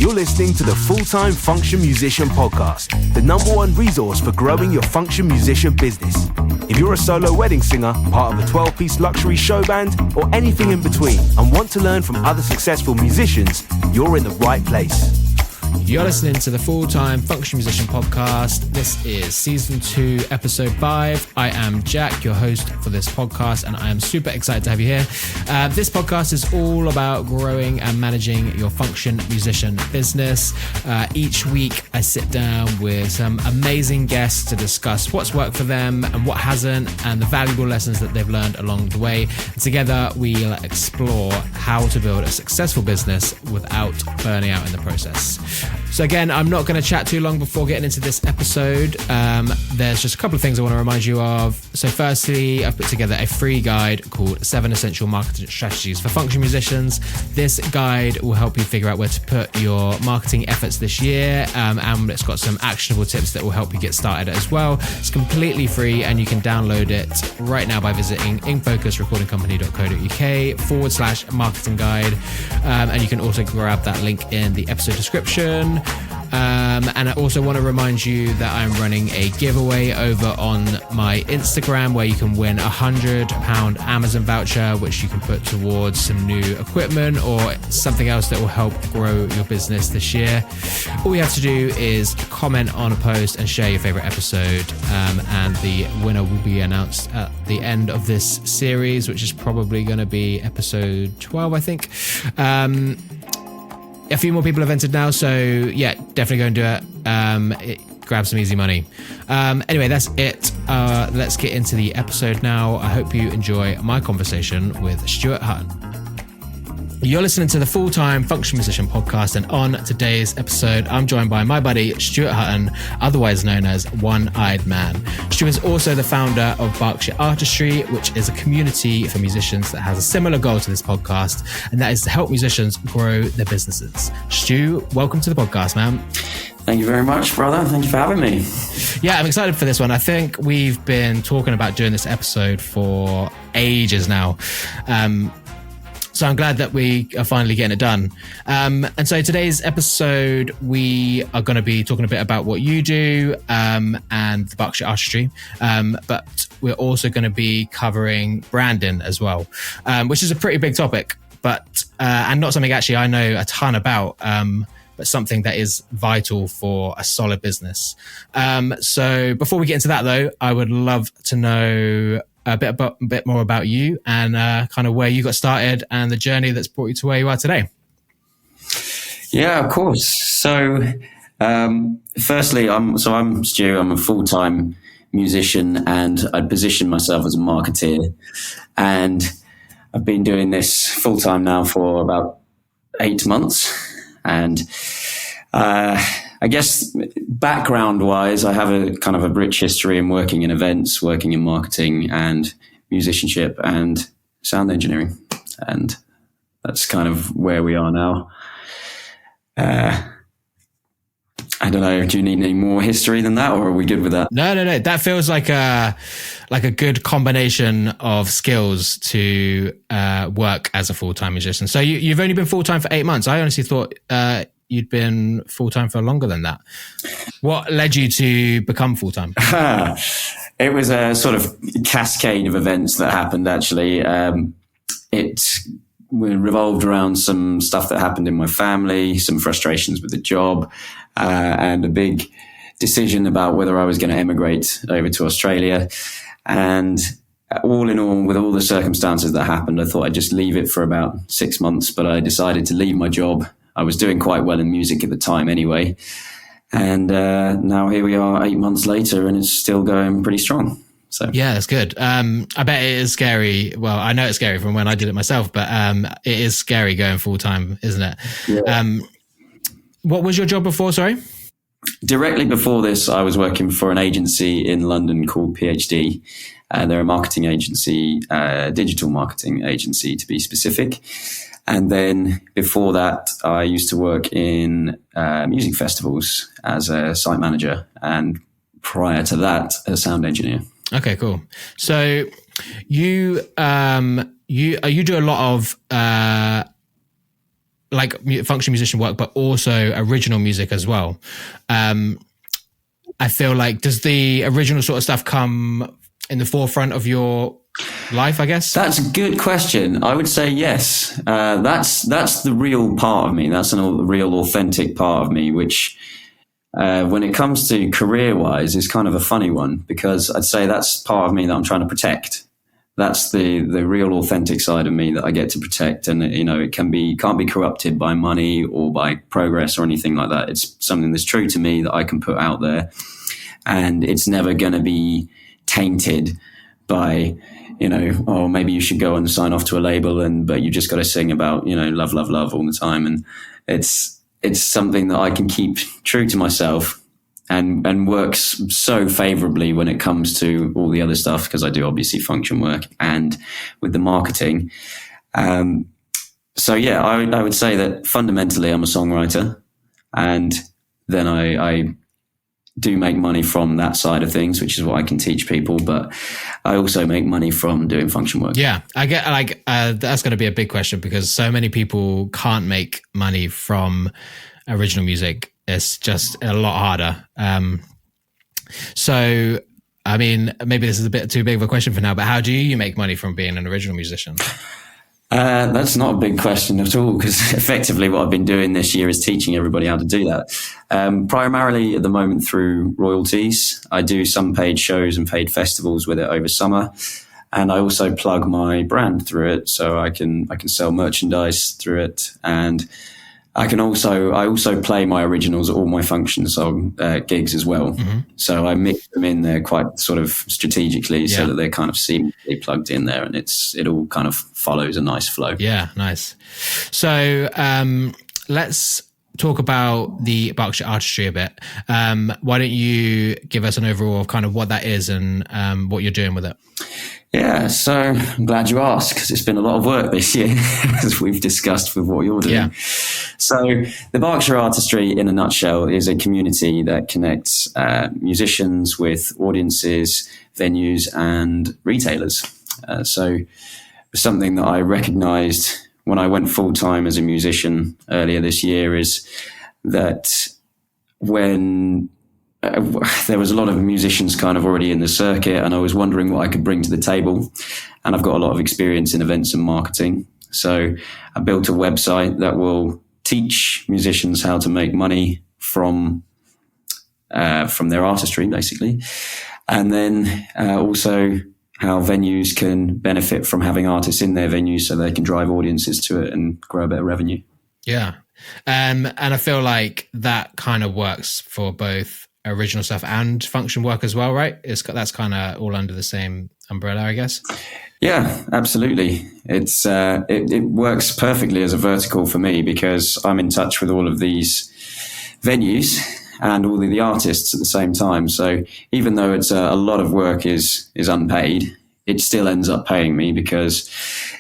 You're listening to the Full-Time Function Musician Podcast, the #1 resource for growing your function musician business. If you're a solo wedding singer, part of a 12-piece luxury show band, or anything in between, and want to learn from other successful musicians, you're in the right place. You're listening to the Full-Time Function Musician Podcast. This is Season 2, Episode 5. I am Jack, your host for this podcast, and I am super excited to have you here. This podcast is all about growing and managing your function musician business. Each week, I sit down with some amazing guests to discuss what's worked for them and what hasn't, and the valuable lessons that they've learned along the way. And together, we'll explore how to build a successful business without burning out in the process. So again, I'm not going to chat too long before getting into this episode. There's just a couple of things I want to remind you of. So firstly, I've put together a free guide called 7 Essential Marketing Strategies for Function Musicians. This guide will help you figure out where to put your marketing efforts this year. And it's got some actionable tips that will help you get started as well. It's completely free and you can download it right now by visiting infocusrecordingcompany.co.uk/marketing guide. And you can also grab that link in the episode description. And I also want to remind you that I'm running a giveaway over on my Instagram where you can win a £100 Amazon voucher, which you can put towards some new equipment or something else that will help grow your business this year. All you have to do is comment on a post and share your favorite episode, and the winner will be announced at the end of this series, which is probably going to be episode 12, I think. A few more people have entered now, so yeah, definitely go and do it. Grab some easy money. Anyway, that's it. Let's get into the episode now. I hope you enjoy my conversation with Stuart Hutton. You're listening to the Full-Time Function Musician Podcast, and on today's episode, I'm joined by my buddy, Stuart Hutton, otherwise known as One-Eyed Man. Stuart is also the founder of Berkshire Artistree, which is a community for musicians that has a similar goal to this podcast, and that is to help musicians grow their businesses. Stu, welcome to the podcast, man. Thank you very much, brother. Thank you for having me. Yeah, I'm excited for this one. I think we've been talking about doing this episode for ages now. So I'm glad that we are finally getting it done. And so today's episode, we are going to be talking a bit about what you do and the Berkshire Artistree. But we're also going to be covering branding as well, which is a pretty big topic, but and not something actually I know a ton about, but something that is vital for a solid business. So before we get into that, though, I would love to know a bit more about you and kind of where you got started and the journey that's brought you to where you are today. Yeah, of course. So, firstly, I'm Stu. I'm a full-time musician, and I'd position myself as a marketeer. And I've been doing this full-time now for about 8 months. And I guess background-wise, I have a kind of a rich history in working in events, working in marketing and musicianship and sound engineering. And that's kind of where we are now. I don't know, do you need any more history than that, or are we good with that? No. That feels like a good combination of skills to work as a full-time musician. So you've only been full-time for 8 months. I honestly thought you'd been full-time for longer than that. What led you to become full-time? It was a sort of cascade of events that happened, actually. It revolved around some stuff that happened in my family, some frustrations with the job, and a big decision about whether I was going to emigrate over to Australia. And all in all, with all the circumstances that happened, I thought I'd just leave it for about 6 months, but I decided to leave my job. I was doing quite well in music at the time anyway. And now here we are 8 months later, and it's still going pretty strong. So yeah, that's good. I bet it is scary. Well, I know it's scary from when I did it myself, but it is scary going full time, isn't it? Yeah. What was your job before? Sorry. Directly before this, I was working for an agency in London called PhD. They're a marketing agency, digital marketing agency to be specific. And then before that, I used to work in music festivals as a site manager, and prior to that, a sound engineer. Okay, cool. So you do a lot of like function musician work, but also original music as well. I feel like, does the original sort of stuff come in the forefront of your life, I guess? That's a good question. I would say yes. That's the real part of me. That's a real authentic part of me, which when it comes to career-wise is kind of a funny one, because I'd say that's part of me that I'm trying to protect. That's the real authentic side of me that I get to protect. And, you know, it can't be corrupted by money or by progress or anything like that. It's something that's true to me that I can put out there, and it's never going to be tainted by, you know, oh, maybe you should go and sign off to a label, but you just got to sing about, you know, love, love, love all the time. And it's something that I can keep true to myself, and works so favorably when it comes to all the other stuff, because I do obviously function work and with the marketing. So yeah, I would say that fundamentally I'm a songwriter, and then I do make money from that side of things, which is what I can teach people. But I also make money from doing function work. Yeah, I get that's going to be a big question, because so many people can't make money from original music. It's just a lot harder. So, I mean, maybe this is a bit too big of a question for now, but how do you make money from being an original musician? That's not a big question at all, because effectively what I've been doing this year is teaching everybody how to do that. Primarily at the moment through royalties. I do some paid shows and paid festivals with it over summer. And I also plug my brand through it, so I can sell merchandise through it. And I also play my originals at all my function song gigs as well. Mm-hmm. So I mix them in there quite sort of strategically, so that they're kind of seamlessly plugged in there, and it all kind of follows a nice flow. Yeah, nice. So let's talk about the Berkshire Artistree a bit. Why don't you give us an overall of kind of what that is and what you're doing with it? Yeah, so I'm glad you asked, because it's been a lot of work this year, as we've discussed with what you're doing. Yeah. So the Berkshire Artistree, in a nutshell, is a community that connects musicians with audiences, venues, and retailers. So something that I recognised when I went full-time as a musician earlier this year is that when there was a lot of musicians kind of already in the circuit, and I was wondering what I could bring to the table. And I've got a lot of experience in events and marketing. So I built a website that will teach musicians how to make money from their artistry, basically. And then also how venues can benefit from having artists in their venues, so they can drive audiences to it and grow a bit of revenue. Yeah. And I feel like that kind of works for both original stuff and function work as well, right? That's kind of all under the same umbrella, I guess. Yeah, absolutely. It works perfectly as a vertical for me, because I'm in touch with all of these venues and all of the artists at the same time. So even though it's a lot of work is unpaid, it still ends up paying me, because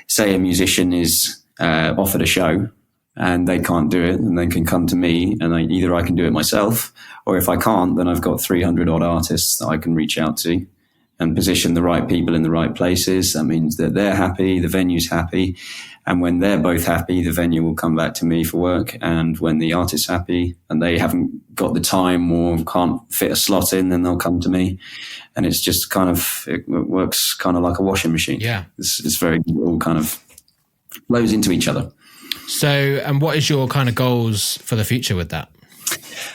say a musician is offered a show and they can't do it, and they can come to me, and either I can do it myself, or if I can't, then I've got 300 odd artists that I can reach out to and position the right people in the right places. That means that they're happy, the venue's happy, and when they're both happy, the venue will come back to me for work. And when the artist's happy and they haven't got the time or can't fit a slot in, then they'll come to me. And it's just kind of, it works kind of like a washing machine. Yeah. It's very, it all kind of flows into each other. So, and what is your kind of goals for the future with that?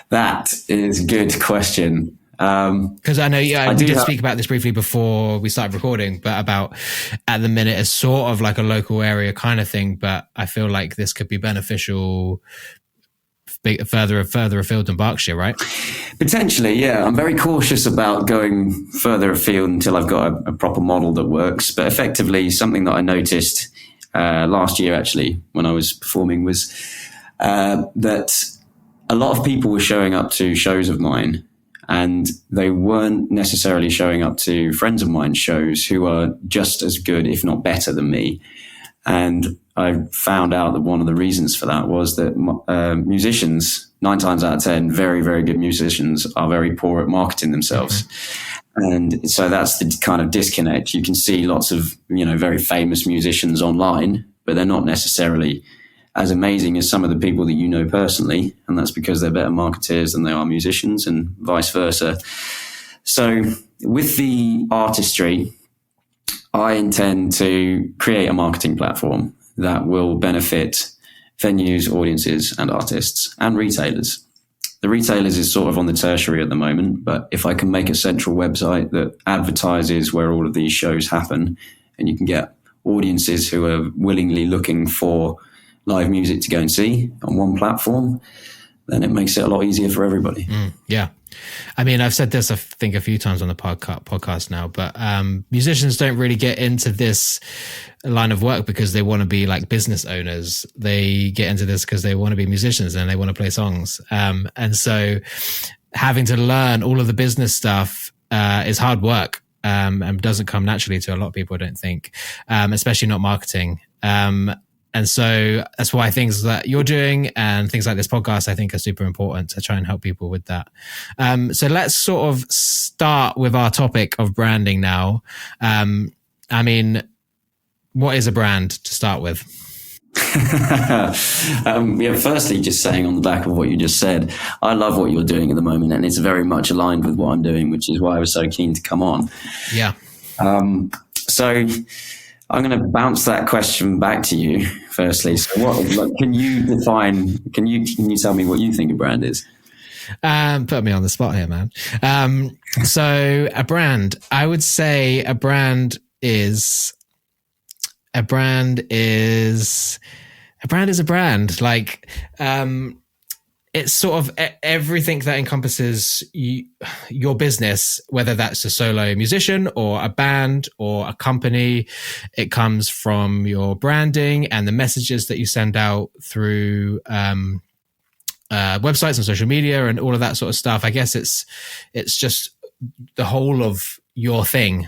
That is a good question. Because I know we did speak about this briefly before we started recording, but about at the minute it's sort of like a local area kind of thing, but I feel like this could be beneficial further afield than Berkshire, right? Potentially, yeah. I'm very cautious about going further afield until I've got a proper model that works. But effectively, something that I noticed last year, actually, when I was performing, was that a lot of people were showing up to shows of mine, and they weren't necessarily showing up to friends of mine's shows who are just as good, if not better than me. And I found out that one of the reasons for that was that musicians, 9 times out of 10, very, very good musicians, are very poor at marketing themselves. Mm-hmm. And so that's the kind of disconnect. You can see lots of, very famous musicians online, but they're not necessarily as amazing as some of the people that you know personally, and that's because they're better marketeers than they are musicians, and vice versa. So with the artistry, I intend to create a marketing platform that will benefit venues, audiences, and artists, and retailers. The retailers is sort of on the tertiary at the moment, but if I can make a central website that advertises where all of these shows happen, and you can get audiences who are willingly looking for live music to go and see on one platform, then it makes it a lot easier for everybody. Yeah. I mean, I've said this, I think, a few times on the podcast now, but musicians don't really get into this line of work because they want to be like business owners. They get into this because they want to be musicians and they want to play songs. And so having to learn all of the business stuff is hard work, and doesn't come naturally to a lot of people, I don't think, especially not marketing. And so that's why things that you're doing and things like this podcast, I think, are super important to try and help people with that. So let's sort of start with our topic of branding now. I mean, what is a brand to start with? Firstly, just saying on the back of what you just said, I love what you're doing at the moment, and it's very much aligned with what I'm doing, which is why I was so keen to come on. Yeah. So I'm going to bounce that question back to you firstly. So can you tell me what you think a brand is? Put me on the spot here, man. So a brand, I would say a brand is a brand. Like, it's sort of everything that encompasses your business, whether that's a solo musician or a band or a company. It comes from your branding and the messages that you send out through websites and social media and all of that sort of stuff. I guess it's just the whole of your thing.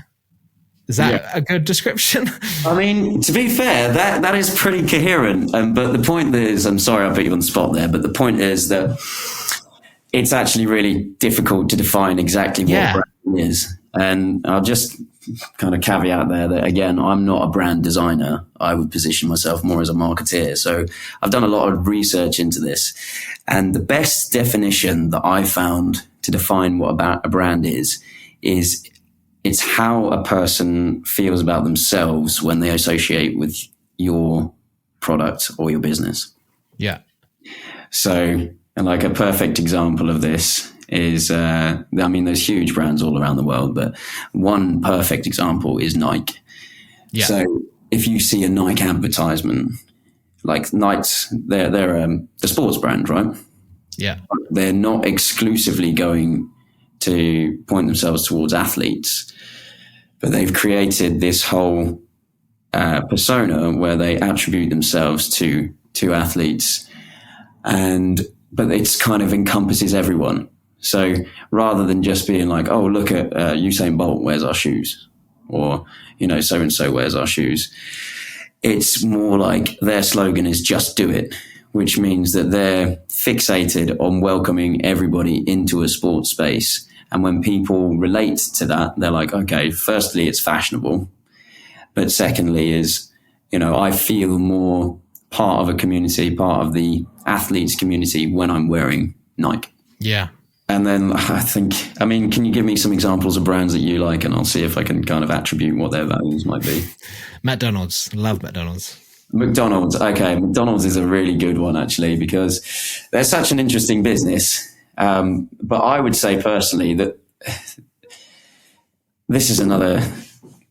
Is that a good description? I mean, to be fair, that is pretty coherent. But the point is, I'm sorry I put you on the spot there, but the point is that it's actually really difficult to define exactly what brand is. And I'll just kind of caveat there that, again, I'm not a brand designer. I would position myself more as a marketeer. So I've done a lot of research into this. And the best definition that I found to define what a brand is it's how a person feels about themselves when they associate with your product or your business. Yeah. So, and like a perfect example of this is, there's huge brands all around the world, but one perfect example is Nike. Yeah. So if you see a Nike advertisement, like Nike's, they're the sports brand, right? Yeah. They're not exclusively going to point themselves towards athletes, but they've created this whole persona where they attribute themselves to athletes, but it's kind of encompasses everyone. So rather than just being like, oh, look at Usain Bolt wears our shoes, or so and so wears our shoes, it's more like their slogan is just do it, which means that they're fixated on welcoming everybody into a sports space. And when people relate to that, they're like, okay, firstly, it's fashionable. But secondly is, I feel more part of a community, part of the athletes community when I'm wearing Nike. Yeah. And then can you give me some examples of brands that you like, and I'll see if I can kind of attribute what their values might be. McDonald's. Love McDonald's. McDonald's. Okay. McDonald's is a really good one, actually, because they're such an interesting business. But I would say personally that this is another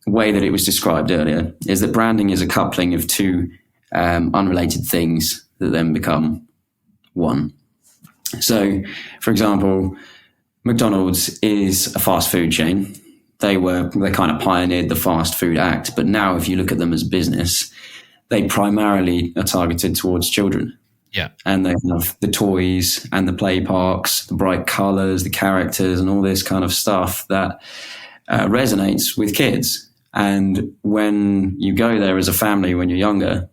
way that it was described earlier, is that branding is a coupling of two unrelated things that then become one. So, for example, McDonald's is a fast food chain. They kind of pioneered the fast food act, but now if you look at them as business, they primarily are targeted towards children. Yeah. And they have the toys and the play parks, the bright colors, the characters, and all this kind of stuff that resonates with kids. And when you go there as a family when you're younger,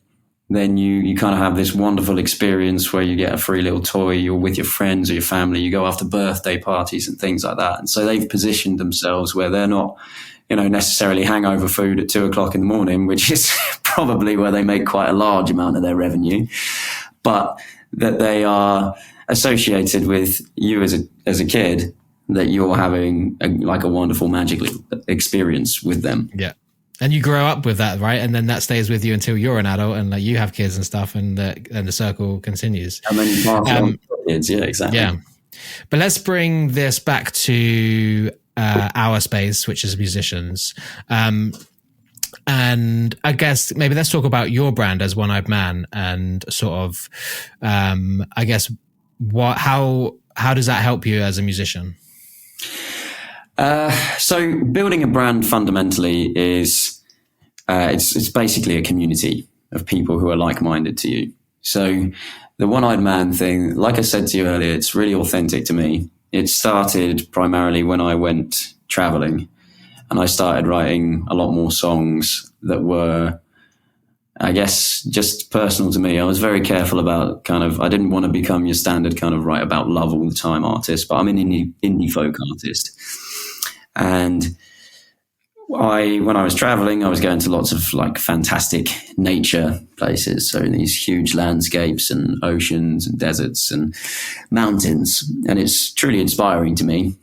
then you kind of have this wonderful experience where you get a free little toy, you're with your friends or your family, you go after birthday parties and things like that. And so they've positioned themselves where they're not, necessarily hangover food at 2:00 in the morning, which is probably where they make quite a large amount of their revenue. but that they are associated with you as a kid, that you're having a wonderful magical experience with them. Yeah. And you grow up with that, right? And then that stays with you until you're an adult and like you have kids and stuff, and the circle continues. And then you pass on to kids. Yeah, exactly. Yeah. But let's bring this back to our space, which is musicians. And I guess maybe let's talk about your brand as One Eyed Man, and sort of, I guess, how does that help you as a musician? So building a brand fundamentally is it's basically a community of people who are like-minded to you. So the One-Eyed Man thing, like I said to you earlier, it's really authentic to me. It started primarily when I went traveling, and I started writing a lot more songs that were, I guess, just personal to me. I was very careful about I didn't want to become your standard kind of write about love all the time artist, but I'm an indie folk artist. And when I was traveling, I was going to lots of like fantastic nature places. So these huge landscapes and oceans and deserts and mountains. And it's truly inspiring to me.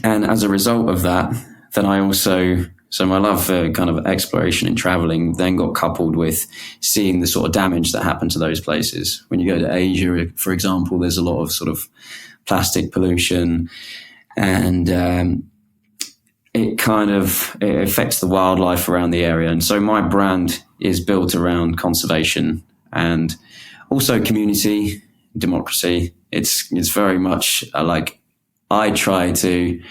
And as a result of that, then so my love for kind of exploration and traveling then got coupled with seeing the sort of damage that happened to those places. When you go to Asia, for example, there's a lot of sort of plastic pollution, and it affects the wildlife around the area. And so my brand is built around conservation and also community, democracy. It's very much I try to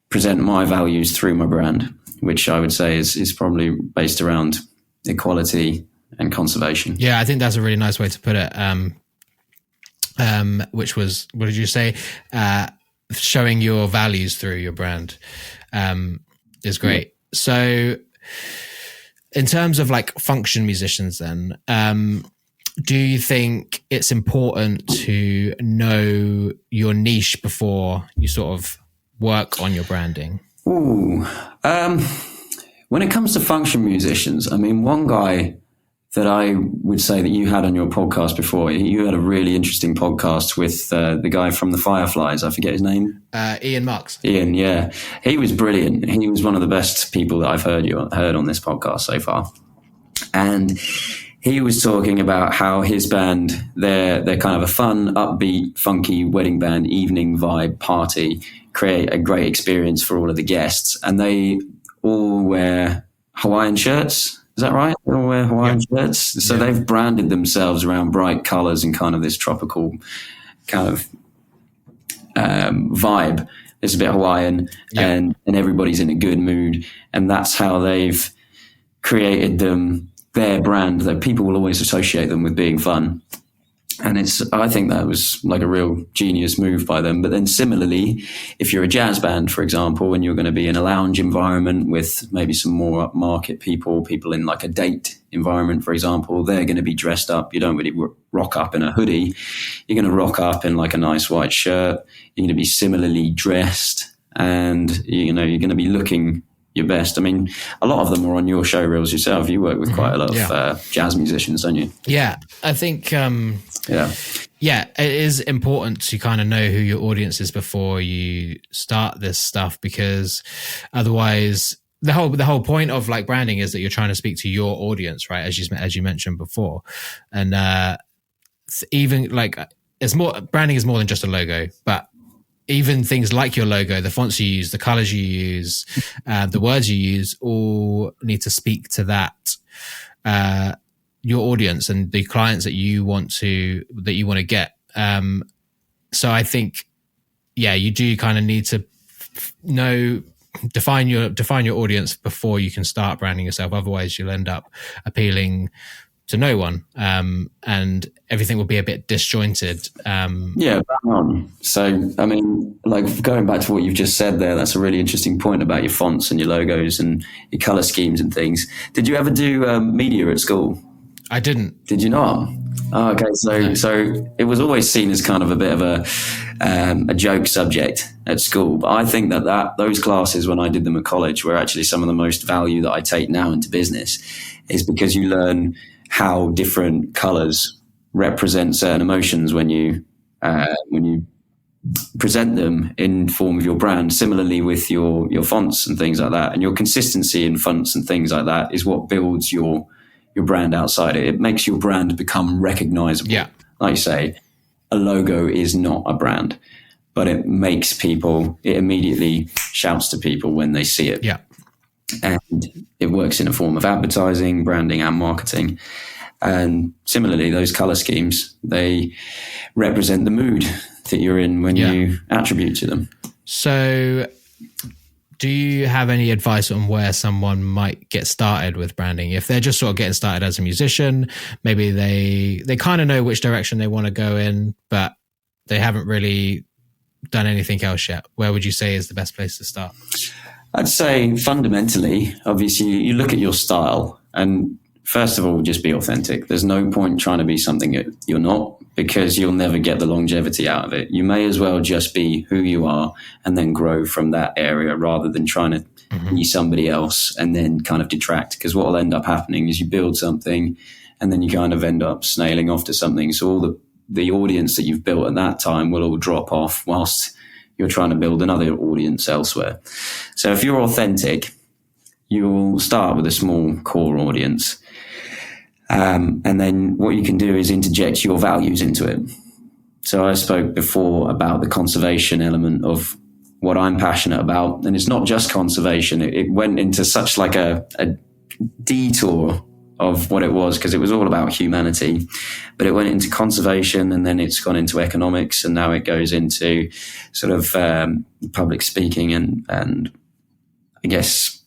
present my values through my brand, which I would say is probably based around equality and conservation. Yeah, I think that's a really nice way to put it. Which was, what did you say? Showing your values through your brand is great. Yeah. So in terms of like function musicians then, do you think it's important to know your niche before you sort of work on your branding? Ooh, when it comes to function musicians, I mean, one guy that I would say that you had on your podcast before, you had a really interesting podcast with the guy from the Fireflies. I forget his name. Ian Marks. Ian, yeah. He was brilliant. He was one of the best people that I've heard on this podcast so far. And he was talking about how his band, they're kind of a fun, upbeat, funky wedding band, evening vibe party, create a great experience for all of the guests. And they all wear Hawaiian shirts. Is that right? They all wear Hawaiian shirts. So they've branded themselves around bright colors and kind of this tropical kind of vibe. It's a bit Hawaiian, and everybody's in a good mood. And that's how they've created their brand, that people will always associate them with being fun. And I think that was like a real genius move by them. But then similarly, if you're a jazz band, for example, and you're going to be in a lounge environment with maybe some more upmarket people in like a date environment, for example, they're going to be dressed up. You don't really rock up in a hoodie. You're going to rock up in like a nice white shirt. You're going to be similarly dressed, and you're going to be looking your best. I mean, a lot of them are on your show reels yourself. You work with quite a lot of jazz musicians, don't you? Yeah, I think it is important to kind of know who your audience is before you start this stuff, because otherwise the whole point of like branding is that you're trying to speak to your audience, right? As you mentioned before. And even like branding is more than just a logo, but even things like your logo, the fonts you use, the colors you use, the words you use, all need to speak to that, your audience and the clients that you want to get. So I think, you do kind of need to define your audience before you can start branding yourself. Otherwise you'll end up appealing to no one, and everything will be a bit disjointed. So, I mean, like going back to what you've just said there, that's a really interesting point about your fonts and your logos and your color schemes and things. Did you ever do media at school? I didn't. Did you not? Oh, okay. So it was always seen as kind of a bit of a joke subject at school. But I think that those classes, when I did them at college, were actually some of the most value that I take now into business, is because you learn how different colors represent certain emotions when you present them in form of your brand. Similarly with your fonts and things like that, and your consistency in fonts and things like that is what builds your brand outside it. It makes your brand become recognizable. Yeah. Like you say, a logo is not a brand, but it immediately shouts to people when they see it. Yeah. And it works in a form of advertising, branding, and marketing. And similarly, those color schemes, they represent the mood that you're in when you attribute to them. So do you have any advice on where someone might get started with branding? If they're just sort of getting started as a musician, maybe they kind of know which direction they want to go in, but they haven't really done anything else yet. Where would you say is the best place to start? I'd say fundamentally, obviously, you look at your style, and first of all, just be authentic. There's no point trying to be something that you're not, because you'll never get the longevity out of it. You may as well just be who you are and then grow from that area, rather than trying to be somebody else and then kind of detract. Because what will end up happening is you build something and then you kind of end up snailing off to something. So all the audience that you've built at that time will all drop off whilst you're trying to build another audience elsewhere. So if you're authentic, you'll start with a small core audience. And then what you can do is interject your values into it. So I spoke before about the conservation element of what I'm passionate about. And it's not just conservation. It went into such like a detour of what it was, because it was all about humanity. But it went into conservation, and then it's gone into economics, and now it goes into sort of public speaking and I guess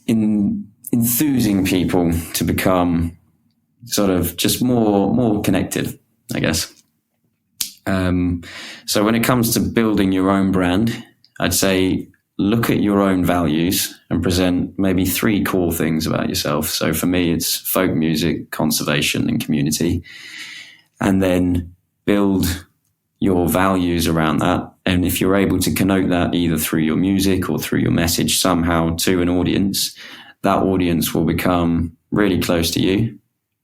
enthusing people to become sort of just more connected, I guess. So when it comes to building your own brand, I'd say look at your own values and present maybe 3 core things about yourself. So for me, it's folk music, conservation, and community. And then build your values around that. And if you're able to connote that either through your music or through your message somehow to an audience, that audience will become really close to you,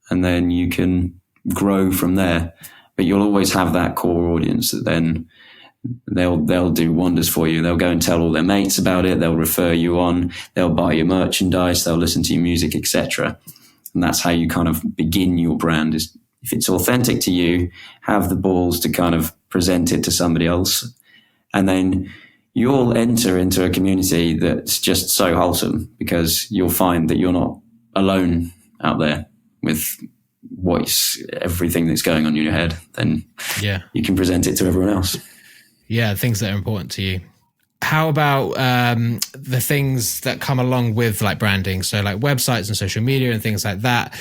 and then you can grow from there. But you'll always have that core audience that then they'll do wonders for you. They'll go and tell all their mates about it. They'll refer you on. They'll buy your merchandise. They'll listen to your music, etc. And that's how you kind of begin your brand. Is if it's authentic to you, have the balls to kind of present it to somebody else, and then you'll enter into a community that's just so wholesome, because you'll find that you're not alone out there with everything that's going on in your head. Then you can present it to everyone else. Yeah, things that are important to you. How about the things that come along with like branding? So like websites and social media and things like that.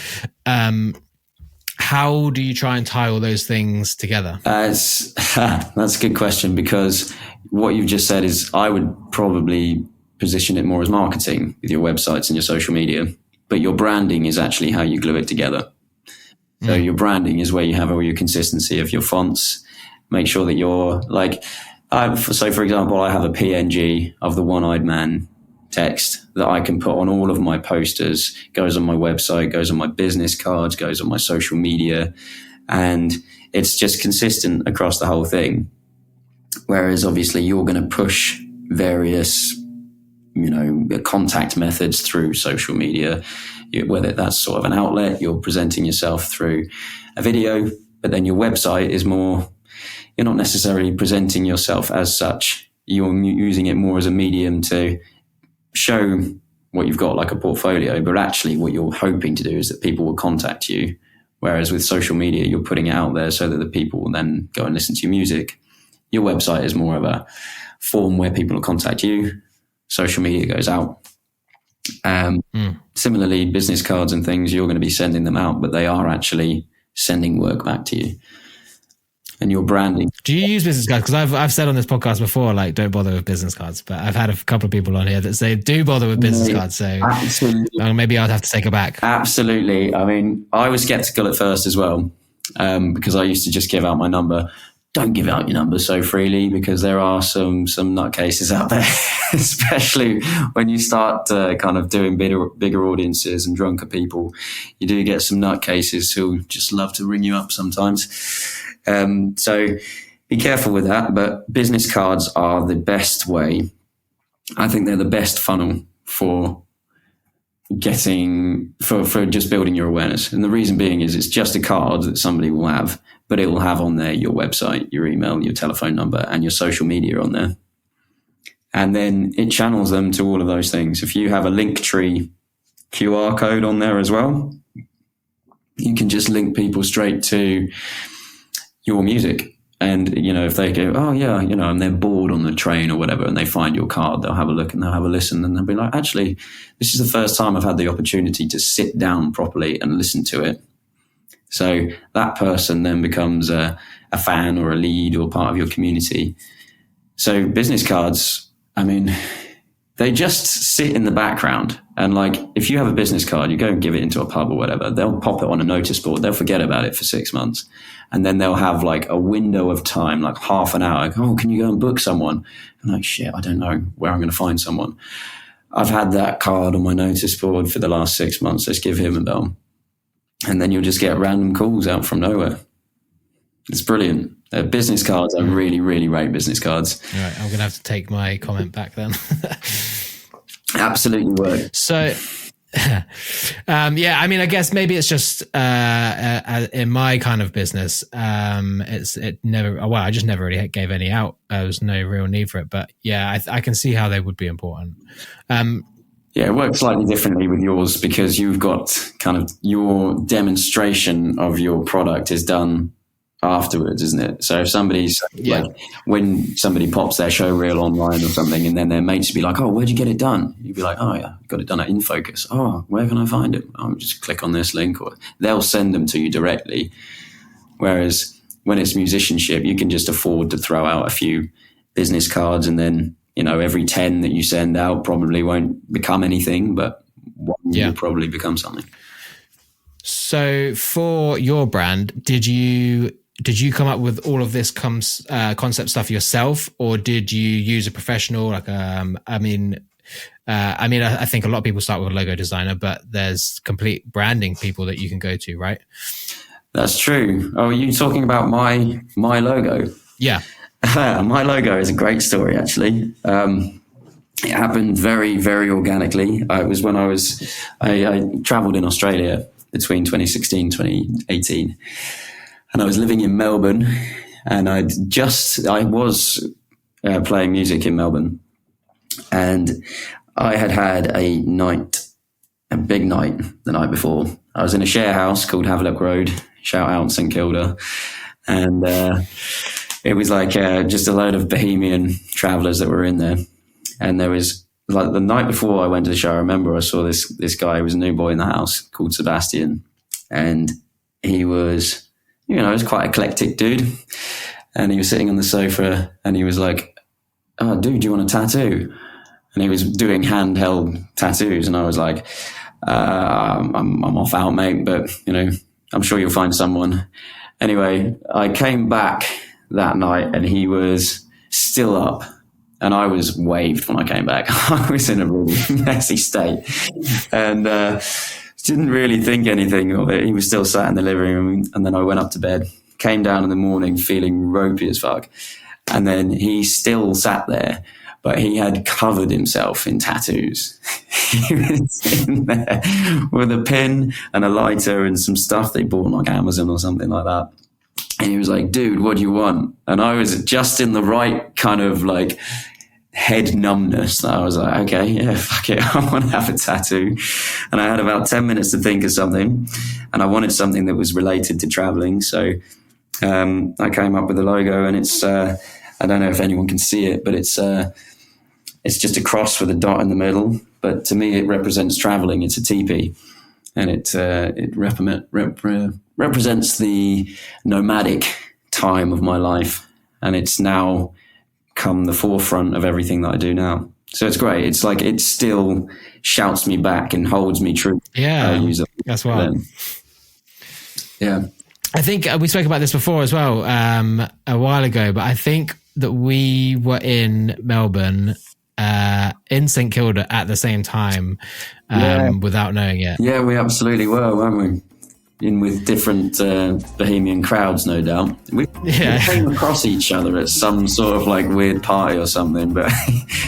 How do you try and tie all those things together? That's a good question, because what you've just said is I would probably position it more as marketing with your websites and your social media, but your branding is actually how you glue it together. So your branding is where you have all your consistency of your fonts. Make sure that you're like, so for example, I have a PNG of the one-eyed man text that I can put on all of my posters, goes on my website, goes on my business cards, goes on my social media, and it's just consistent across the whole thing. Whereas obviously you're going to push various, contact methods through social media, whether that's sort of an outlet, you're presenting yourself through a video, but then your website is more, you're not necessarily presenting yourself as such. You're using it more as a medium to show what you've got, like a portfolio, but actually what you're hoping to do is that people will contact you. Whereas with social media, you're putting it out there so that the people will then go and listen to your music. Your website is more of a form where people will contact you. Social media goes out. Similarly, business cards and things, you're going to be sending them out, but they are actually sending work back to you. And your branding. Do you use business cards? Because I've said on this podcast before, like, don't bother with business cards. But I've had a couple of people on here that say do bother with business cards. So maybe I'd have to take it back. Absolutely. I mean, I was skeptical at first as well, because I used to just give out my number. don't give out your number so freely, because there are some nutcases out there, especially when you start kind of doing bigger audiences and drunker people. You do get some nutcases who just love to ring you up sometimes. So be careful with that. But business cards are the best way. I think they're the best funnel for just building your awareness. And the reason being is it's just a card that somebody will have, but it will have on there your website, your email, your telephone number, and your social media on there. And then it channels them to all of those things. If you have a Linktree QR code on there as well, you can just link people straight to your music. And, if they go, oh yeah, and they're bored on the train or whatever, and they find your card, they'll have a look and they'll have a listen, and they'll be like, actually, this is the first time I've had the opportunity to sit down properly and listen to it. So that person then becomes a fan or a lead or part of your community. So business cards, they just sit in the background. And if you have a business card, you go and give it into a pub or whatever, they'll pop it on a notice board. They'll forget about it for 6 months. And then they'll have a window of time, half an hour. Oh, can you go and book someone? I'm shit, I don't know where I'm going to find someone. I've had that card on my notice board for the last 6 months. Let's give him a bell. And then you'll just get random calls out from nowhere. It's brilliant. Business cards, I really, really rate business cards. All right, I'm going to have to take my comment back then. Absolutely work. So, I guess maybe it's just in my kind of business, I just never really gave any out. There was no real need for it, but yeah, I can see how they would be important. Yeah, it works slightly differently with yours, because you've got kind of your demonstration of your product is done afterwards, isn't it? So if somebody's when somebody pops their show reel online or something, and then their mates would be like, oh, where'd you get it done? You'd be like, oh yeah, got it done at InFocus. Oh, where can I find it? Oh, just click on this link, or they'll send them to you directly. Whereas when it's musicianship, you can just afford to throw out a few business cards, and then, every 10 that you send out probably won't become anything, but one will probably become something. So for your brand, did you come up with all of this concept stuff yourself, or did you use a professional? I think a lot of people start with a logo designer, but there's complete branding people that you can go to, right? That's true. Oh, are you talking about my logo? Yeah. My logo is a great story, actually. It happened very, very organically. It was when I traveled in Australia between 2016 and 2018. And I was living in Melbourne, and I was playing music in Melbourne, and I had a big night the night before. I was in a share house called Havelock Road, shout out St Kilda, and it was just a load of bohemian travellers that were in there. And there was the night before I went to the show, I remember I saw this guy who was a new boy in the house called Sebastian, and he was, he was quite eclectic dude. And he was sitting on the sofa, and he was like, oh, dude, do you want a tattoo? And he was doing handheld tattoos. And I was like, I'm off out, mate, but, I'm sure you'll find someone. Anyway, I came back that night, and he was still up. And I was waved when I came back. I was in a really messy state, and didn't really think anything of it. He was still sat in the living room, and then I went up to bed, came down in the morning feeling ropey as fuck. And then he still sat there, but he had covered himself in tattoos. He was in there with a pin and a lighter and some stuff they bought on Amazon or something like that. And he was like, dude, what do you want? And I was just in the right kind of head numbness. I was like, okay, yeah, fuck it. I want to have a tattoo. And I had about 10 minutes to think of something, and I wanted something that was related to traveling. So I came up with a logo, and it's, I don't know if anyone can see it, but it's just a cross with a dot in the middle. But to me, it represents traveling. It's a teepee, and it represents the nomadic time of my life. And it's now come the forefront of everything that I do now. So it's great. It's it still shouts me back and holds me true. Yeah, that's wild. Yeah. I think we spoke about this before as well, a while ago, but I think that we were in Melbourne, in St Kilda at the same time, without knowing it. Yeah, we absolutely were, weren't we? In with different bohemian crowds, no doubt. We came across each other at some sort of like weird party or something. But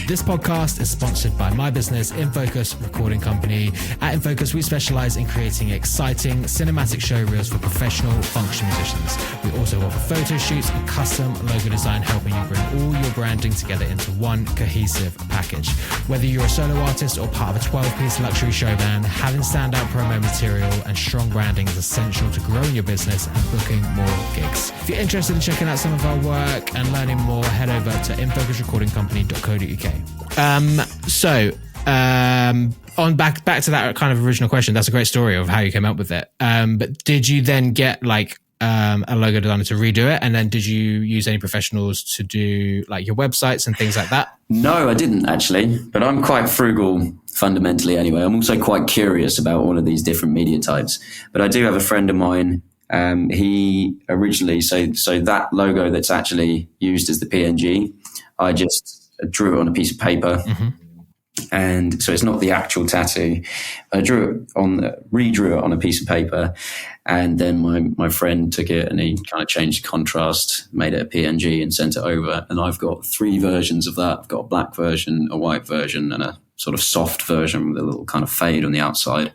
this podcast is sponsored by my business, InFocus Recording Company. At InFocus, we specialize in creating exciting cinematic show reels for professional function musicians. We also offer photo shoots and custom logo design, helping you bring all your branding together into one cohesive package. Whether you're a solo artist or part of a 12-piece luxury show band, having standout promo material and strong branding is essential to growing your business and booking more gigs. If you're interested in checking out some of our work and learning more, head over to infocusrecordingcompany.co.uk. On back to that kind of original question, that's a great story of how you came up with it. But did you then get like a logo designer to redo it, and then did you use any professionals to do like your websites and things like that? No, I didn't actually, but I'm quite frugal fundamentally anyway. I'm also quite curious about all of these different media types. But I do have a friend of mine, he originally, so that logo that's actually used as the PNG, I just drew it on a piece of paper. Mm-hmm. And so it's not the actual tattoo. I redrew it on a piece of paper, and then my friend took it and he kind of changed the contrast, made it a PNG and sent it over. And I've got 3 versions of that. I've got a black version, a white version, and a sort of soft version with a little kind of fade on the outside.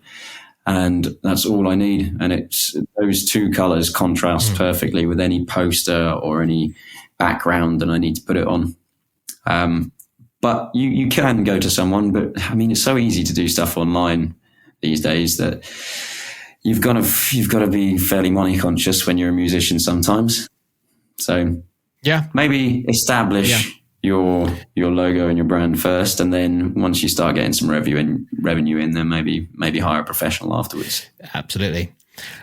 And that's all I need. And it's those 2 colors contrast perfectly with any poster or any background that I need to put it on. But you can go to someone, but I mean, it's so easy to do stuff online these days that you've got to be fairly money conscious when you're a musician sometimes. So maybe establish your logo and your brand first, and then once you start getting some revenue in, then maybe hire a professional afterwards. Absolutely.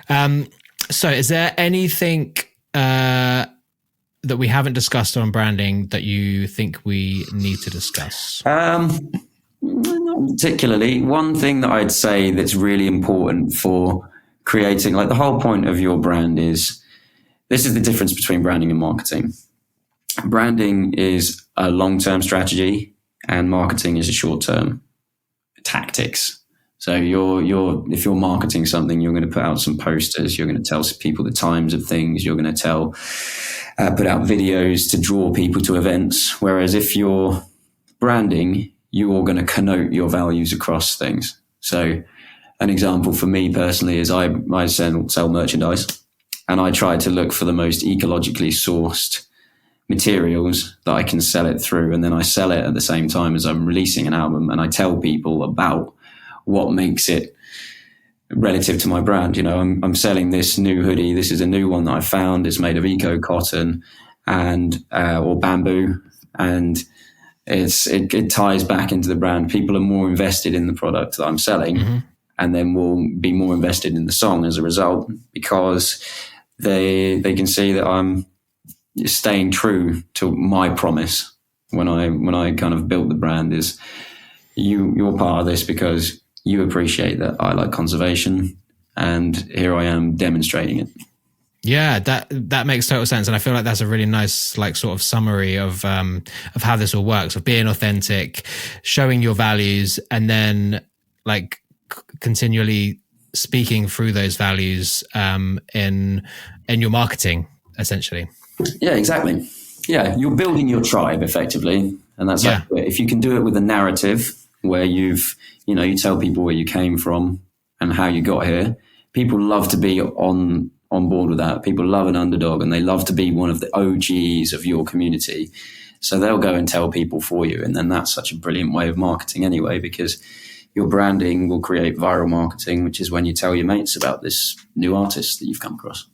So is there anything that we haven't discussed on branding that you think we need to discuss? Not particularly. One thing that I'd say that's really important for creating, like the whole point of your brand is, this is the difference between branding and marketing. Branding is a long-term strategy and marketing is a short-term tactics. So if you're marketing something, you're going to put out some posters, you're going to tell people the times of things, you're going to put out videos to draw people to events. Whereas if you're branding, you're going to connote your values across things. So an example for me personally is I sell merchandise, and I try to look for the most ecologically sourced materials that I can sell it through. And then I sell it at the same time as I'm releasing an album, and I tell people about what makes it relative to my brand. You know, I'm selling this new hoodie. This is a new one that I found. It's made of eco cotton and or bamboo, and it ties back into the brand. People are more invested in the product that I'm selling, and then will be more invested in the song as a result, because they can see that I'm staying true to my promise when I kind of built the brand. Is you're part of this because you appreciate that I like conservation, and here I am demonstrating it. Yeah, that makes total sense, and I feel like that's a really nice, like, sort of summary of how this all works, of being authentic, showing your values, and then like continually speaking through those values in your marketing, essentially. Yeah, exactly. Yeah, you're building your tribe effectively, and that's like, if you can do it with a narrative where you tell people where you came from and how you got here. People love to be on board with that. People love an underdog, and they love to be one of the OGs of your community. So they'll go and tell people for you. And then that's such a brilliant way of marketing anyway, because your branding will create viral marketing, which is when you tell your mates about this new artist that you've come across.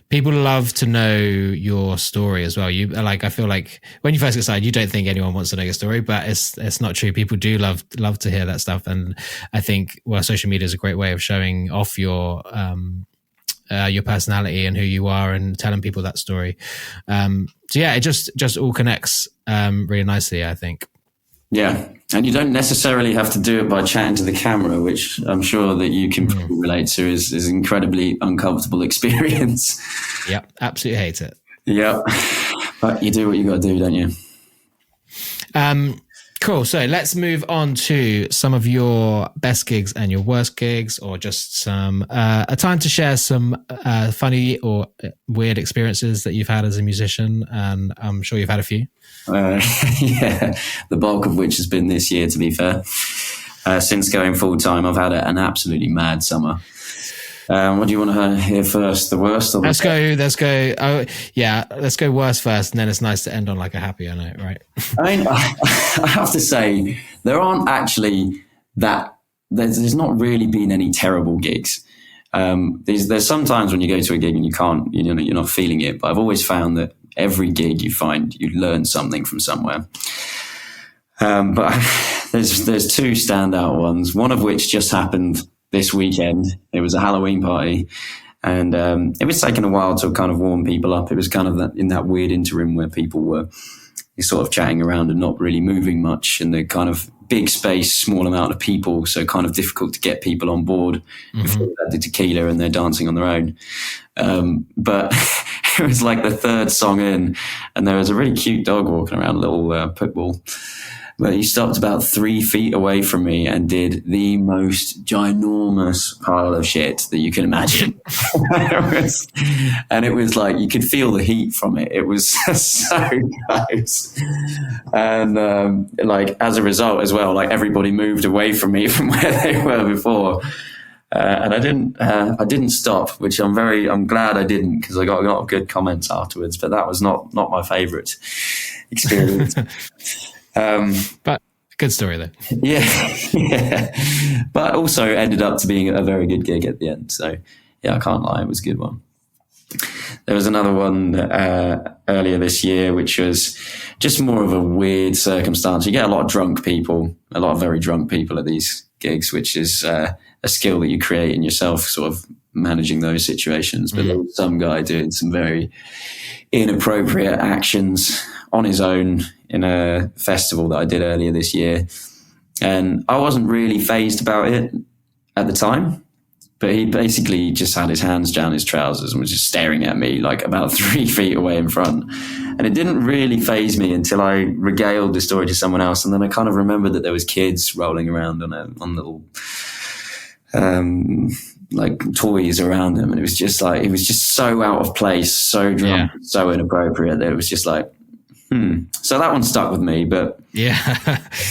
People love to know your story as well. I feel like when you first get started, you don't think anyone wants to know your story, but it's not true. People do love to hear that stuff. And I think, social media is a great way of showing off your personality and who you are, and telling people that story. It just all connects really nicely, I think. Yeah. And you don't necessarily have to do it by chatting to the camera, which I'm sure that you can probably relate to is an incredibly uncomfortable experience. Yep, absolutely hate it. Yeah. But you do what you got to do, don't you? Cool. So let's move on to some of your best gigs and your worst gigs, or just some a time to share some funny or weird experiences that you've had as a musician. And I'm sure you've had a few. Yeah, the bulk of which has been this year, to be fair. Since going full time, I've had an absolutely mad summer. What do you want to hear first? The worst? Or the Let's go. Oh, yeah, let's go worst first, and then it's nice to end on like a happier note, right? I mean, I have to say there aren't actually that. There's not really been any terrible gigs. There's sometimes when you go to a gig and you're not feeling it. But I've always found that every gig you find, you learn something from somewhere. But there's two standout ones. One of which just happened this weekend. It was a Halloween party, and it was taking a while to kind of warm people up. It was kind of in that weird interim where people were sort of chatting around and not really moving much, and the kind of big space, small amount of people, so kind of difficult to get people on board before they had the tequila and they're dancing on their own. But it was like the third song in, and there was a really cute dog walking around, a little pit bull. But he stopped about 3 feet away from me and did the most ginormous pile of shit that you can imagine. And it was like, you could feel the heat from it. It was so close. And like, as a result as well, like everybody moved away from me from where they were before. And I didn't stop, which I'm glad I didn't, because I got a lot of good comments afterwards, but that was not my favorite experience. But good story though. Yeah. But also ended up to being a very good gig at the end. So yeah, I can't lie, it was a good one. There was another one earlier this year, which was just more of a weird circumstance. You get a lot of very drunk people at these gigs, which is a skill that you create in yourself, sort of managing those situations. But there was some guy doing some very inappropriate actions on his own in a festival that I did earlier this year. And I wasn't really fazed about it at the time, but he basically just had his hands down his trousers and was just staring at me like about 3 feet away in front. And it didn't really faze me until I regaled the story to someone else. And then I kind of remembered that there was kids rolling around on little like toys around him. And it was just so out of place, so drunk, so inappropriate that it was just like, So that one stuck with me, but yeah,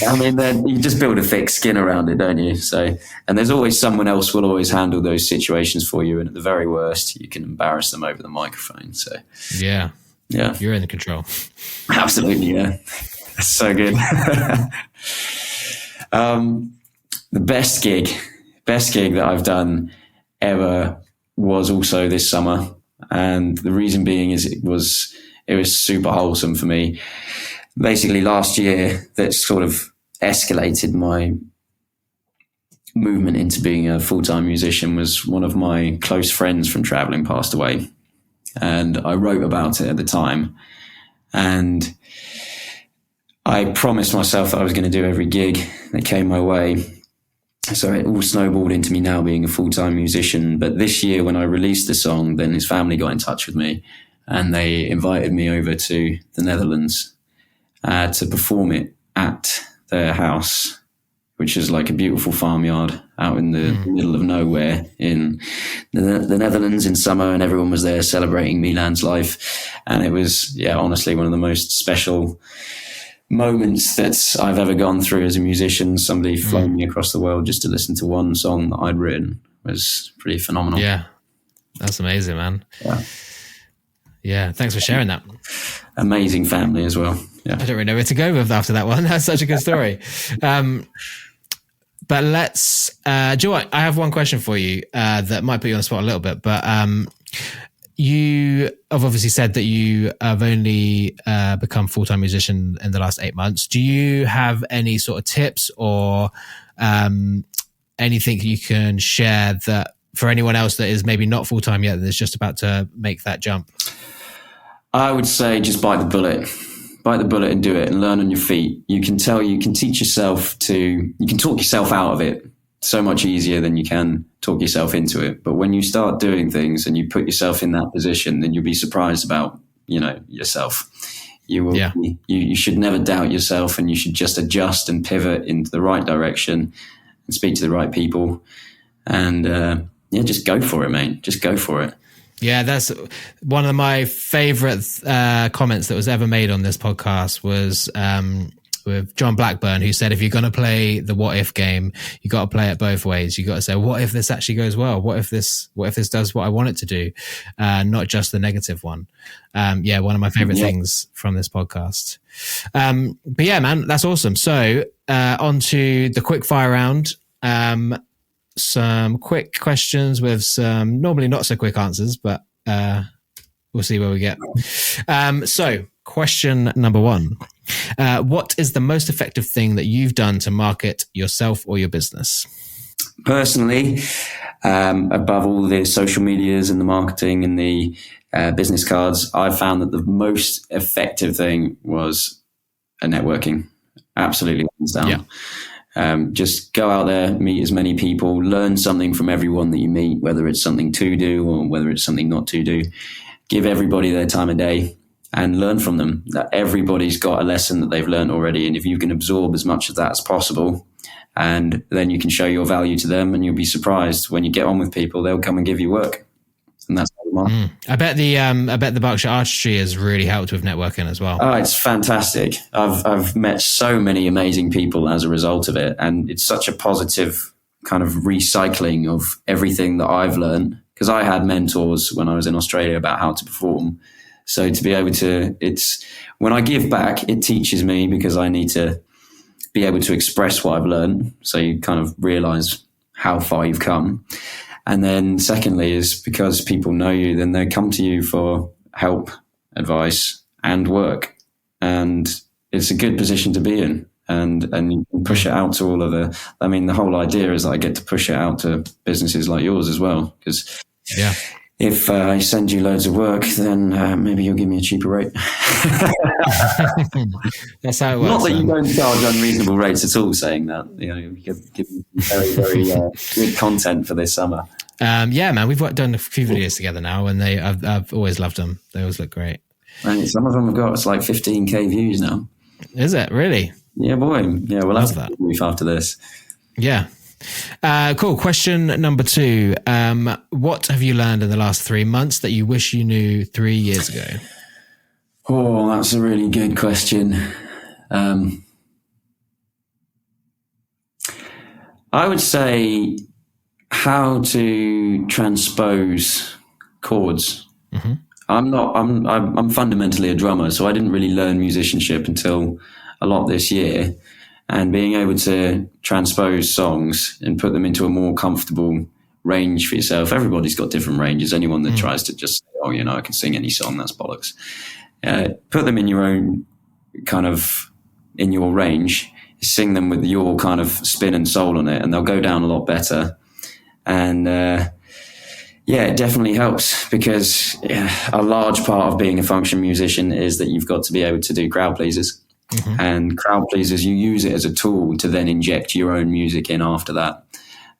I mean, then you just build a thick skin around it, don't you? So, and there's always someone else will always handle those situations for you. And at the very worst, you can embarrass them over the microphone. So yeah, you're in control. Absolutely. Yeah. That's so good. The best gig that I've done ever was also this summer. And the reason being is it was super wholesome for me. Basically last year, that sort of escalated my movement into being a full-time musician, was one of my close friends from traveling passed away. And I wrote about it at the time. And I promised myself that I was going to do every gig that came my way. So it all snowballed into me now being a full-time musician. But this year when I released the song, then his family got in touch with me and they invited me over to the Netherlands to perform it at their house, which is like a beautiful farmyard out in the middle of nowhere in the Netherlands in summer. And everyone was there celebrating Milan's life. And it was, honestly, one of the most special moments that I've ever gone through as a musician. Somebody flown me across the world just to listen to one song that I'd written. Was pretty phenomenal. Yeah, that's amazing, man. Yeah, thanks for sharing that. Amazing family as well. Yeah, I don't really know where to go with after that one. That's such a good story. But let's, do you know what? I have one question for you that might put you on the spot a little bit, but you have obviously said that you have only become full-time musician in the last 8 months. Do you have any sort of tips or anything you can share that for anyone else that is maybe not full-time yet, that is just about to make that jump? I would say just bite the bullet. bite the bullet and do it and learn on your feet. You can teach yourself you can talk yourself out of it so much easier than you can talk yourself into it. But when you start doing things and you put yourself in that position, then you'll be surprised about, yourself. You will, you should never doubt yourself, and you should just adjust and pivot into the right direction and speak to the right people. And just go for it, mate. Just go for it. Yeah, that's one of my favorite comments that was ever made on this podcast was with John Blackburn, who said, if you're going to play the what if game, you got to play it both ways. You got to say, what if this actually goes well? What if this does what I want it to do? Not just the negative one. One of my favorite things from this podcast. But yeah, man, that's awesome. So on to the quick fire round. Some quick questions with some normally not so quick answers, but we'll see where we get. So question number 1. What is the most effective thing that you've done to market yourself or your business? Personally, above all the social medias and the marketing and the business cards, I found that the most effective thing was a networking. Absolutely, hands down. Yeah. Just go out there, meet as many people, learn something from everyone that you meet, whether it's something to do or whether it's something not to do. Give everybody their time of day and learn from them. That everybody's got a lesson that they've learned already. And if you can absorb as much of that as possible, and then you can show your value to them, and you'll be surprised when you get on with people, they'll come and give you work. And that's how you market. I bet the Berkshire Artistree has really helped with networking as well. Oh, it's fantastic. I've met so many amazing people as a result of it, and it's such a positive kind of recycling of everything that I've learned, because I had mentors when I was in Australia about how to perform. So to be able to, when I give back, it teaches me, because I need to be able to express what I've learned. So you kind of realize how far you've come. And then secondly is because people know you, then they come to you for help, advice, and work. And it's a good position to be in. And you can push it out to all of the whole idea is that I get to push it out to businesses like yours as well. Because if I send you loads of work, then maybe you'll give me a cheaper rate. That's how it works. Not that you don't charge unreasonable rates at all, saying that. You give very, very good content for this summer. Man, we've done a few videos together now, and I've always loved them. They always look great. And some of them have got like 15k views now. Is it really? Yeah, boy. Yeah, we'll have to move after this. Yeah. Cool. Question number 2. What have you learned in the last 3 months that you wish you knew 3 years ago? Oh, that's a really good question. I would say how to transpose chords. Mm-hmm. I'm fundamentally a drummer, so I didn't really learn musicianship until a lot this year. And being able to transpose songs and put them into a more comfortable range for yourself. Everybody's got different ranges. Anyone that tries to just say, I can sing any song, that's bollocks. Put them in your own kind of, in your range, sing them with your kind of spin and soul on it, and they'll go down a lot better. And it definitely helps, because a large part of being a function musician is that you've got to be able to do crowd pleasers. Mm-hmm. And crowd pleasers, you use it as a tool to then inject your own music in after that.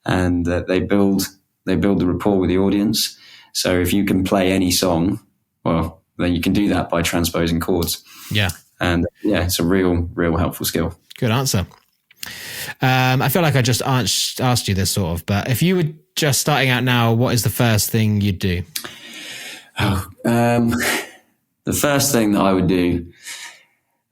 And they build the rapport with the audience. So if you can play any song, well, then you can do that by transposing chords. Yeah. And it's a real helpful skill. Good answer. I feel like I just asked you this sort of, but if you were just starting out now, what is the first thing you'd do? The first thing that I would do,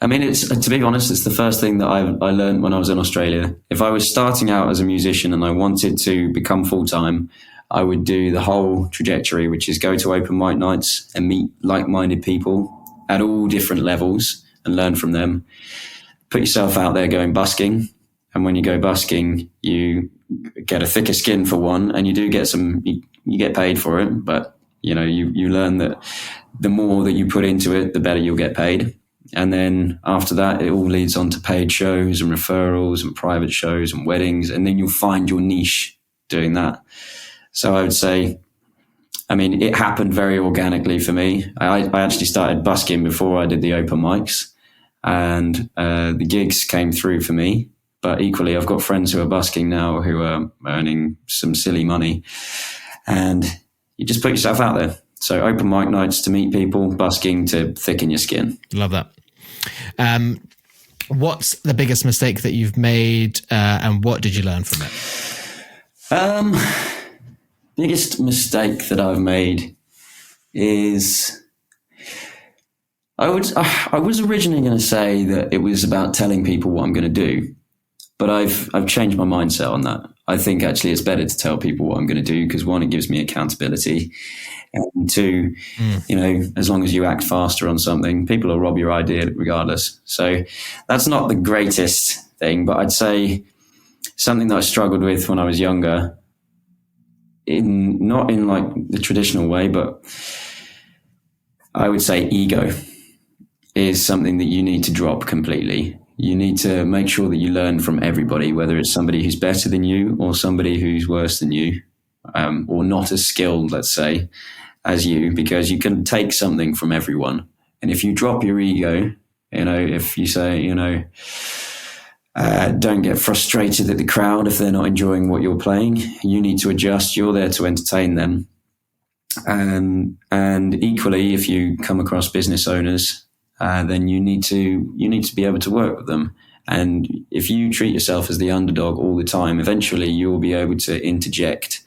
to be honest, it's the first thing that I learned when I was in Australia. If I was starting out as a musician and I wanted to become full-time, I would do the whole trajectory, which is go to open mic nights and meet like-minded people at all different levels and learn from them. Put yourself out there going busking. And when you go busking, you get a thicker skin for one, and you do get you get paid for it. But, you learn that the more that you put into it, the better you'll get paid. And then after that, it all leads on to paid shows and referrals and private shows and weddings. And then you'll find your niche doing that. So I would say, it happened very organically for me. I actually started busking before I did the open mics. and the gigs came through for me. But equally, I've got friends who are busking now who are earning some silly money, and you just put yourself out there. So open mic nights to meet people, busking to thicken your skin. Love that. What's the biggest mistake that you've made, and what did you learn from it? Biggest mistake that I've made is I was originally going to say that it was about telling people what I'm going to do, but I've changed my mindset on that. I think actually it's better to tell people what I'm going to do because, one, it gives me accountability, and two, as long as you act faster on something, people will rob your idea regardless. So that's not the greatest thing, but I'd say something that I struggled with when I was younger, not in like the traditional way, but I would say ego is something that you need to drop completely. You need to make sure that you learn from everybody, whether it's somebody who's better than you or somebody who's worse than you, or not as skilled, let's say, as you, because you can take something from everyone. And if you drop your ego, if you say, don't get frustrated at the crowd if they're not enjoying what you're playing, you need to adjust. You're there to entertain them. And equally, if you come across business owners, then you need to be able to work with them. And if you treat yourself as the underdog all the time, eventually you'll be able to interject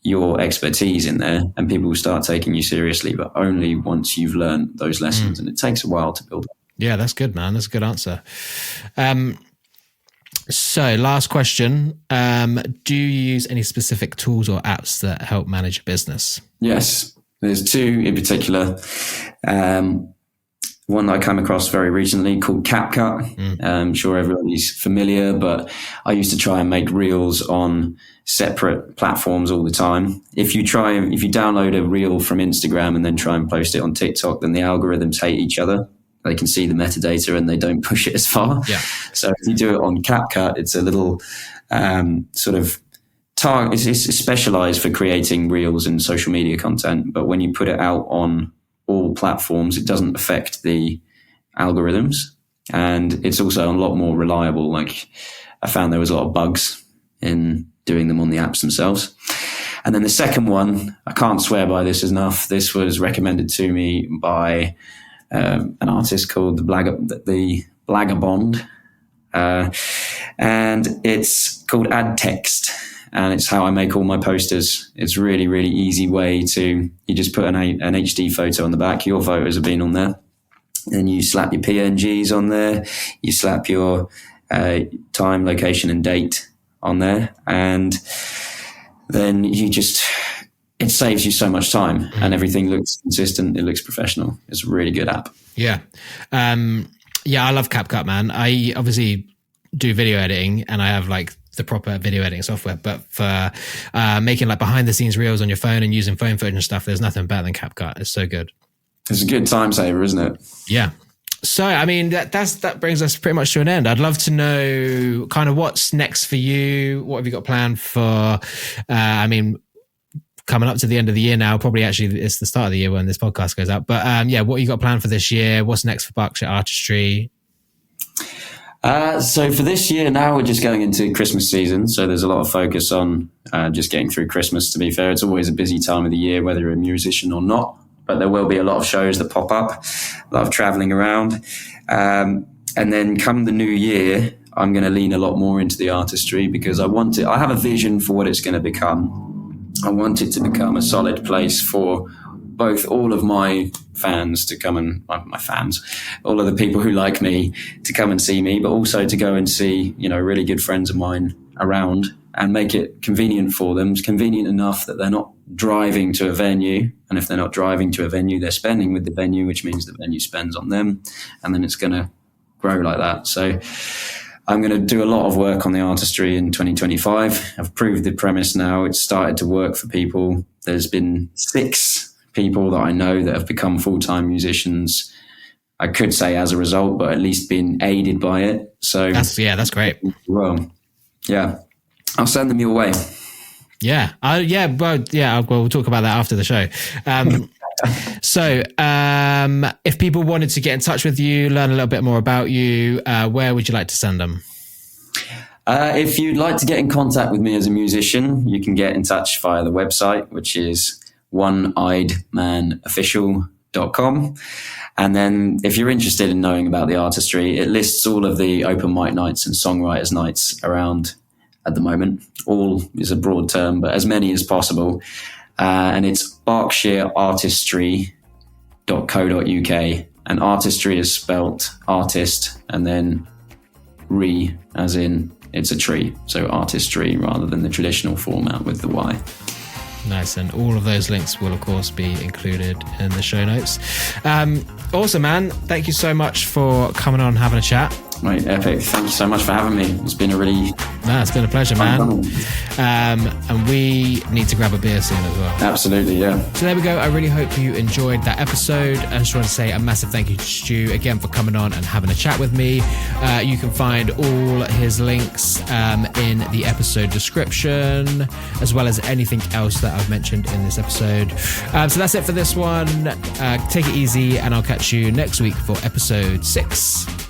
your expertise in there and people will start taking you seriously, but only once you've learned those lessons. And it takes a while to build up. Yeah, that's good, man. That's a good answer. So last question, do you use any specific tools or apps that help manage your business? Yes, there's two in particular. One that I came across very recently called CapCut. I'm sure everybody's familiar, but I used to try and make reels on separate platforms all the time. If you download a reel from Instagram and then try and post it on TikTok, then the algorithms hate each other. They can see the metadata and they don't push it as far. Yeah. So if you do it on CapCut, it's a little sort of target. It's specialized for creating reels and social media content. But when you put it out on all platforms, it doesn't affect the algorithms, and it's also a lot more reliable. Like I found there was a lot of bugs in doing them on the apps themselves. And then the second one, I can't swear by this enough. This was recommended to me by an artist called the Blagabond, and it's called Ad Text. And it's how I make all my posters. It's really, really easy way to, you just put an HD photo on the back. Your photos have been on there. And you slap your PNGs on there. You slap your time, location, and date on there. And then it saves you so much time. And everything looks consistent. It looks professional. It's a really good app. Yeah. I love CapCut, man. I obviously do video editing and I have like the proper video editing software, but for making like behind the scenes reels on your phone and using phone footage and stuff, there's nothing better than CapCut. It's so good. It's a good time saver, isn't it? Yeah. So, I mean, that brings us pretty much to an end. I'd love to know kind of what's next for you. What have you got planned for, coming up to the end of the year now? Probably actually it's the start of the year when this podcast goes out. But what you got planned for this year? What's next for Berkshire Artistree? So for this year now, we're just going into Christmas season. So there's a lot of focus on just getting through Christmas, to be fair. It's always a busy time of the year, whether you're a musician or not. But there will be a lot of shows that pop up, a lot of traveling around. And then come the new year, I'm going to lean a lot more into the artistry because I have a vision for what it's going to become. I want it to become a solid place for both all of my fans to come and all of the people who like me to come and see me, but also to go and see, really good friends of mine around and make it convenient for them. It's convenient enough that they're not driving to a venue. And if they're not driving to a venue, they're spending with the venue, which means the venue spends on them. And then it's going to grow like that. So I'm going to do a lot of work on the artistry in 2025. I've proved the premise now. It's started to work for people. There's been 6 people that I know that have become full-time musicians. I could say as a result, but at least been aided by it. So that's great. Well, yeah, I'll send them your way. We'll talk about that after the show. So, if people wanted to get in touch with you, learn a little bit more about you, where would you like to send them? If you'd like to get in contact with me as a musician, you can get in touch via the website, which is oneeyedmanofficial.com. And then if you're interested in knowing about the artistry, it lists all of the open mic nights and songwriters nights around at the moment. All is a broad term, but as many as possible. And it's Berkshire Artistree.co.uk. And artistry is spelt artist and then re, as in it's a tree. So artistry rather than the traditional format with the Y. Nice. And all of those links will, of course, be included in the show notes. Awesome, man. Thank you so much for coming on and having a chat. Right, epic. Thank you so much for having me. It's been a really... No, it's been a pleasure, man. And we need to grab a beer soon as well. Absolutely, yeah. So there we go. I really hope you enjoyed that episode. I just want to say a massive thank you to Stu again for coming on and having a chat with me. You can find all his links in the episode description, as well as anything else that I've mentioned in this episode. So that's it for this one. Take it easy, and I'll catch you next week for episode 6.